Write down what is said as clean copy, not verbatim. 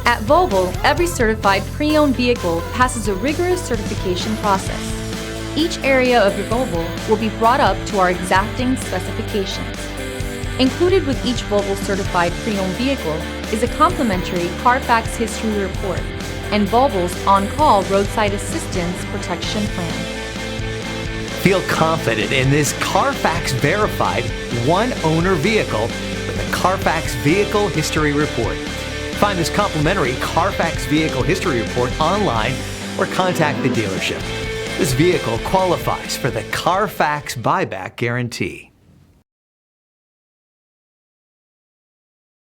At Volvo, every certified pre-owned vehicle passes a rigorous certification process. Each area of your Volvo will be brought up to our exacting specifications. Included with each Volvo certified pre-owned vehicle is a complimentary CARFAX history report and Volvo's on-call roadside assistance protection plan. Feel confident in this CARFAX verified one-owner vehicle with a CARFAX Vehicle History Report. Find this complimentary CARFAX Vehicle History Report online or contact the dealership. This vehicle qualifies for the CARFAX Buyback Guarantee.